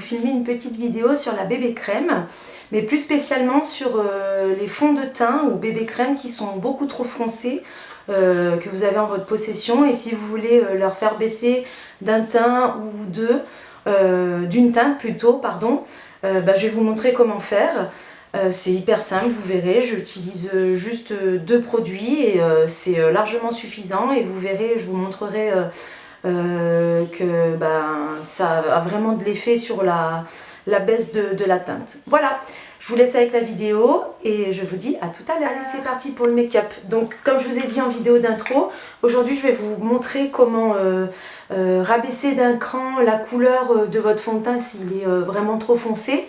filmer une petite vidéo sur la bébé crème, mais plus spécialement sur les fonds de teint ou bébé crème qui sont beaucoup trop foncés, que vous avez en votre possession, et si vous voulez leur faire baisser d'un teint ou deux, d'une teinte plutôt, pardon, je vais vous montrer comment faire. C'est hyper simple, vous verrez, j'utilise juste 2 produits et c'est largement suffisant, et vous verrez, je vous montrerai que ça a vraiment de l'effet sur la baisse de la teinte. Voilà, je vous laisse avec la vidéo et je vous dis à tout à l'heure. Allez, c'est parti pour le make-up. Donc comme je vous ai dit en vidéo d'intro, aujourd'hui je vais vous montrer comment rabaisser d'un cran la couleur de votre fond de teint s'il est vraiment trop foncé.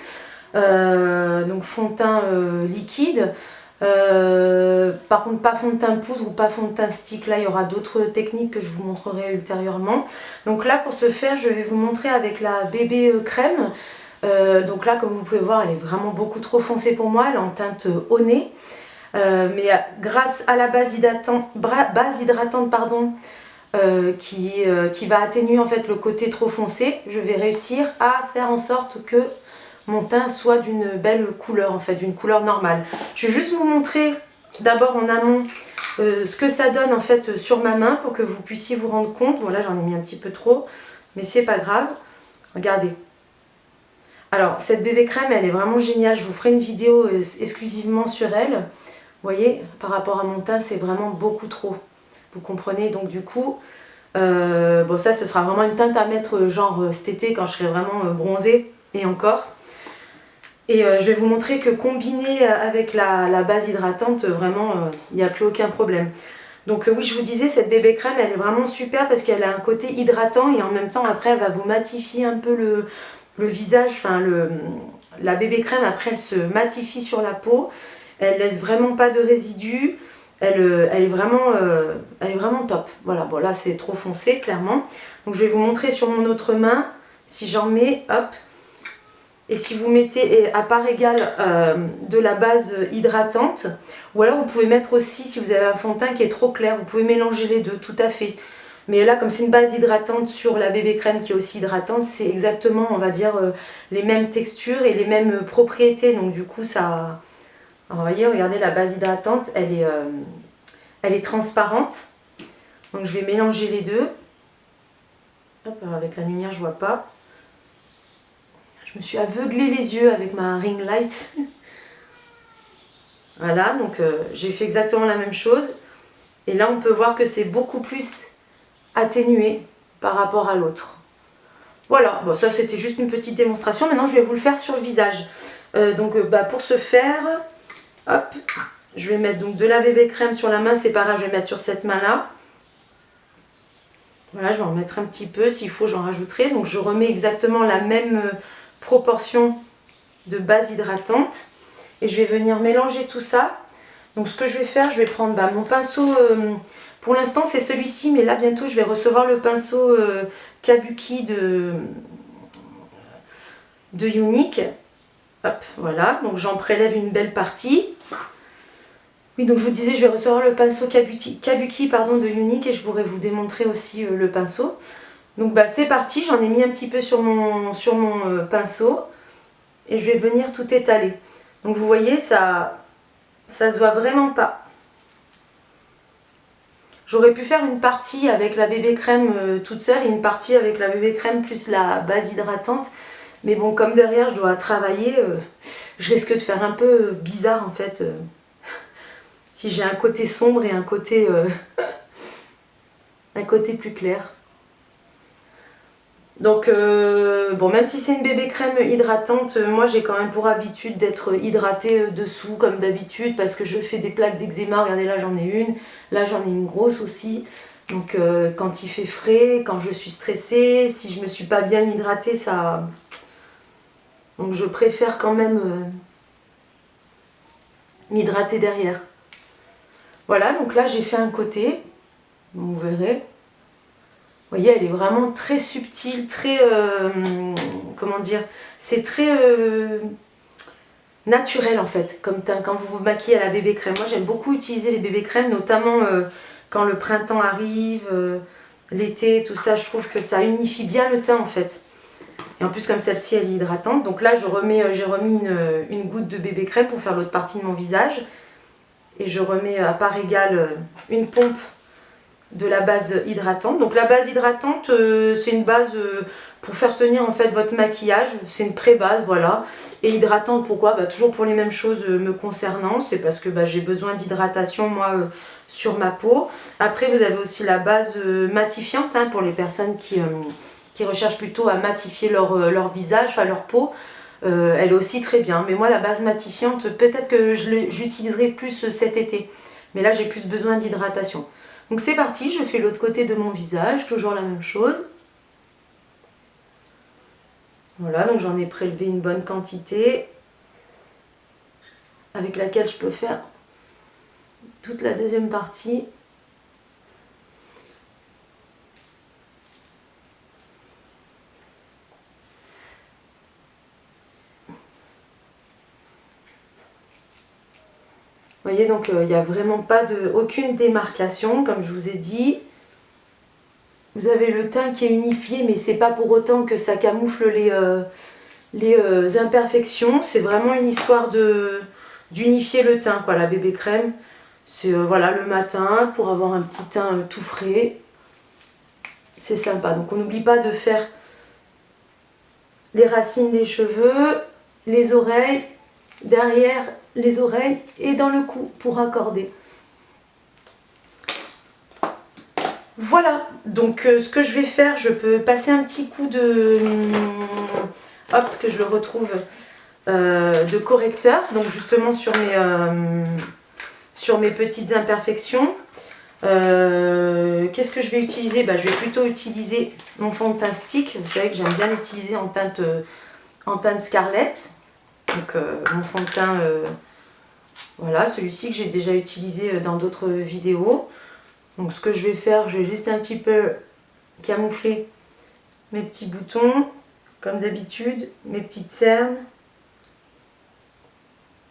Donc fond de teint liquide, par contre pas fond de teint poudre ou pas fond de teint stick, là il y aura d'autres techniques que je vous montrerai ultérieurement. Donc là pour ce faire je vais vous montrer avec la bébé crème. Donc là comme vous pouvez voir elle est vraiment beaucoup trop foncée pour moi, elle est en teinte au nez, mais grâce à la base hydratante pardon, qui va atténuer en fait le côté trop foncé, je vais réussir à faire en sorte que mon teint soit d'une belle couleur, en fait, d'une couleur normale. Je vais juste vous montrer d'abord en amont ce que ça donne en fait sur ma main pour que vous puissiez vous rendre compte. Bon là j'en ai mis un petit peu trop, mais c'est pas grave. Regardez. Alors cette bébé crème elle est vraiment géniale, je vous ferai une vidéo exclusivement sur elle. Vous voyez, par rapport à mon teint c'est vraiment beaucoup trop. Vous comprenez, donc du coup, bon ça ce sera vraiment une teinte à mettre genre cet été quand je serai vraiment bronzée et encore. Et je vais vous montrer que combiné avec la base hydratante, vraiment, il n'y a plus aucun problème. Donc oui, je vous disais, cette bébé crème, elle est vraiment super parce qu'elle a un côté hydratant et en même temps, après, elle va vous matifier un peu le visage. Enfin, la bébé crème, après, elle se matifie sur la peau. Elle laisse vraiment pas de résidus. Elle est vraiment top. Voilà, bon là, c'est trop foncé, clairement. Donc je vais vous montrer sur mon autre main. Si j'en mets, hop. Et si vous mettez à part égale de la base hydratante, ou alors vous pouvez mettre aussi, si vous avez un fond de teint qui est trop clair, vous pouvez mélanger les deux, tout à fait. Mais là, comme c'est une base hydratante sur la bébé crème qui est aussi hydratante, c'est exactement, on va dire, les mêmes textures et les mêmes propriétés. Donc du coup, ça... Alors, vous voyez, regardez, la base hydratante, elle est transparente. Donc je vais mélanger les deux. Hop, alors avec la lumière, je vois pas. Je me suis aveuglé les yeux avec ma ring light. Voilà, donc j'ai fait exactement la même chose. Et là, on peut voir que c'est beaucoup plus atténué par rapport à l'autre. Voilà, bon ça c'était juste une petite démonstration. Maintenant, je vais vous le faire sur le visage. Pour ce faire, hop, je vais mettre donc de la bébé crème sur la main. C'est pareil, je vais mettre sur cette main-là. Voilà, je vais en mettre un petit peu. S'il faut, j'en rajouterai. Donc je remets exactement la même... proportion de base hydratante et je vais venir mélanger tout ça. Donc ce que je vais faire, je vais prendre mon pinceau, pour l'instant c'est celui-ci, mais là bientôt je vais recevoir le pinceau Kabuki de Younique. Hop, voilà, donc j'en prélève une belle partie. Oui, donc je vous disais, je vais recevoir le pinceau Kabuki de Younique et je pourrais vous démontrer aussi le pinceau. Donc c'est parti, j'en ai mis un petit peu sur mon pinceau et je vais venir tout étaler. Donc vous voyez, ça se voit vraiment pas. J'aurais pu faire une partie avec la bébé crème toute seule et une partie avec la bébé crème plus la base hydratante. Mais bon, comme derrière je dois travailler, je risque de faire un peu bizarre en fait. Si j'ai un côté sombre et un côté plus clair. Donc, même si c'est une bébé crème hydratante, moi j'ai quand même pour habitude d'être hydratée dessous comme d'habitude parce que je fais des plaques d'eczéma. Regardez, là j'en ai une, là j'en ai une grosse aussi. Donc quand il fait frais, quand je suis stressée, si je me suis pas bien hydratée, ça... Donc je préfère quand même m'hydrater derrière. Voilà, donc là j'ai fait un côté, vous verrez. Vous voyez, elle est vraiment très subtile, très... comment dire, c'est très naturel en fait, comme teint, quand vous vous maquillez à la bébé crème. Moi j'aime beaucoup utiliser les bébés crèmes, notamment quand le printemps arrive, l'été, tout ça. Je trouve que ça unifie bien le teint en fait. Et en plus comme celle-ci elle est hydratante. Donc là j'ai remis une goutte de bébé crème pour faire l'autre partie de mon visage. Et je remets à part égale une pompe de la base hydratante. Donc la base hydratante c'est une base pour faire tenir en fait votre maquillage. C'est une pré-base, voilà. Et hydratante pourquoi? Toujours pour les mêmes choses me concernant. C'est parce que j'ai besoin d'hydratation moi sur ma peau. Après vous avez aussi la base matifiante hein, pour les personnes qui recherchent plutôt à matifier leur visage, enfin leur peau. Elle est aussi très bien. Mais moi la base matifiante, peut-être que j'utiliserai plus cet été. Mais là j'ai plus besoin d'hydratation. Donc c'est parti, je fais l'autre côté de mon visage, toujours la même chose. Voilà, donc j'en ai prélevé une bonne quantité avec laquelle je peux faire toute la deuxième partie. Vous voyez, donc il n'y a vraiment pas aucune démarcation, comme je vous ai dit. Vous avez le teint qui est unifié, mais c'est pas pour autant que ça camoufle les imperfections. C'est vraiment une histoire d'unifier le teint, quoi, la bébé crème. C'est voilà, le matin, pour avoir un petit teint tout frais. C'est sympa. Donc on n'oublie pas de faire les racines des cheveux, les oreilles, derrière les oreilles et dans le cou pour accorder. Voilà, donc ce que je vais faire, je peux passer un petit coup de... Hop, que je le retrouve, de correcteur, donc justement sur mes petites imperfections. Qu'est-ce que je vais utiliser? Je vais plutôt utiliser mon fond de teint stick. Vous savez que j'aime bien l'utiliser en teinte Scarlett. Donc mon fond de teint, voilà, celui-ci que j'ai déjà utilisé dans d'autres vidéos. Donc ce que je vais faire, je vais juste un petit peu camoufler mes petits boutons, comme d'habitude, mes petites cernes.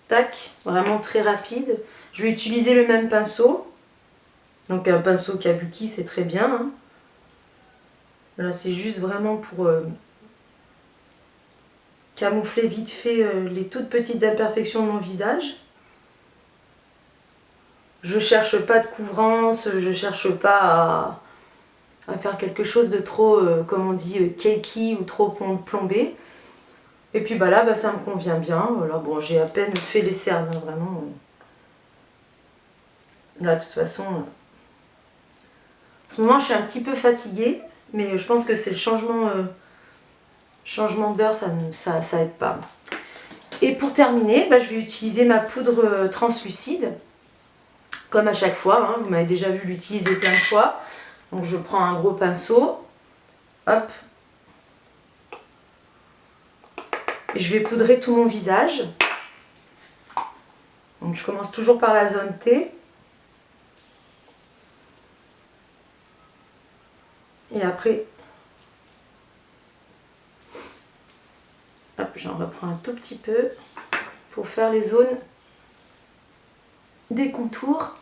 Tac, vraiment très rapide. Je vais utiliser le même pinceau. Donc un pinceau kabuki, c'est très bien. Hein. Là, c'est juste vraiment pour camoufler vite fait les toutes petites imperfections de mon visage. Je cherche pas de couvrance, je cherche pas à faire quelque chose de trop, comme on dit, cakey ou trop plombé. Et puis là, ça me convient bien. Voilà, bon, j'ai à peine fait les cernes, hein, vraiment. Là, de toute façon, en ce moment, je suis un petit peu fatiguée, mais je pense que c'est le changement d'heure, ça aide pas. Et pour terminer, je vais utiliser ma poudre translucide. Comme à chaque fois, hein, vous m'avez déjà vu l'utiliser plein de fois. Donc je prends un gros pinceau, hop, et je vais poudrer tout mon visage. Donc je commence toujours par la zone T. Et après, hop, j'en reprends un tout petit peu pour faire les zones des contours.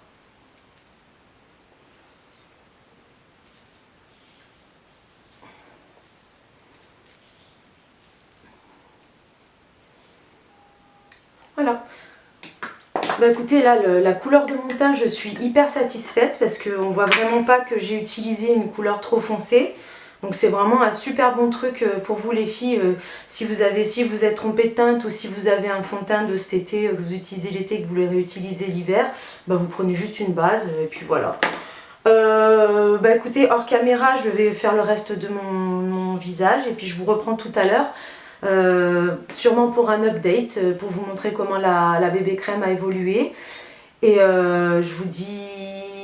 Voilà. Écoutez, là, la couleur de mon teint, je suis hyper satisfaite parce qu'on voit vraiment pas que j'ai utilisé une couleur trop foncée. Donc c'est vraiment un super bon truc pour vous les filles, si vous êtes trompé de teinte ou si vous avez un fond de teint de cet été que vous utilisez l'été et que vous voulez réutiliser l'hiver, vous prenez juste une base et puis voilà. Écoutez, hors caméra, je vais faire le reste de mon visage et puis je vous reprends tout à l'heure. Sûrement pour un update, pour vous montrer comment la bébé crème a évolué. Et je vous dis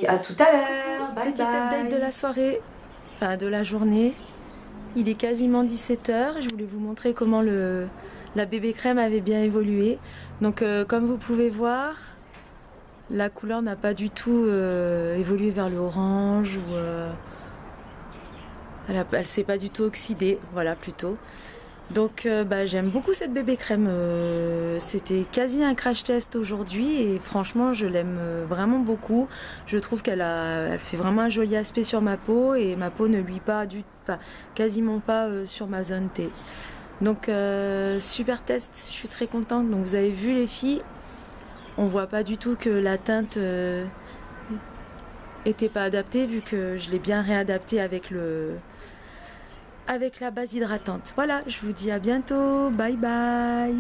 à tout à l'heure. Bye bye. Petit update de la soirée, enfin de la journée. Il est quasiment 17 h. Je voulais vous montrer comment la bébé crème avait bien évolué. Donc comme vous pouvez voir, la couleur n'a pas du tout évolué vers le orange. Elle s'est pas du tout oxydée, voilà plutôt. Donc j'aime beaucoup cette bébé crème. C'était quasi un crash test aujourd'hui et franchement je l'aime vraiment beaucoup. Je trouve elle fait vraiment un joli aspect sur ma peau et ma peau ne luit pas quasiment pas sur ma zone T. Donc super test, je suis très contente. Donc vous avez vu les filles, on voit pas du tout que la teinte était pas adaptée vu que je l'ai bien réadaptée avec la base hydratante. Voilà, je vous dis à bientôt, bye bye.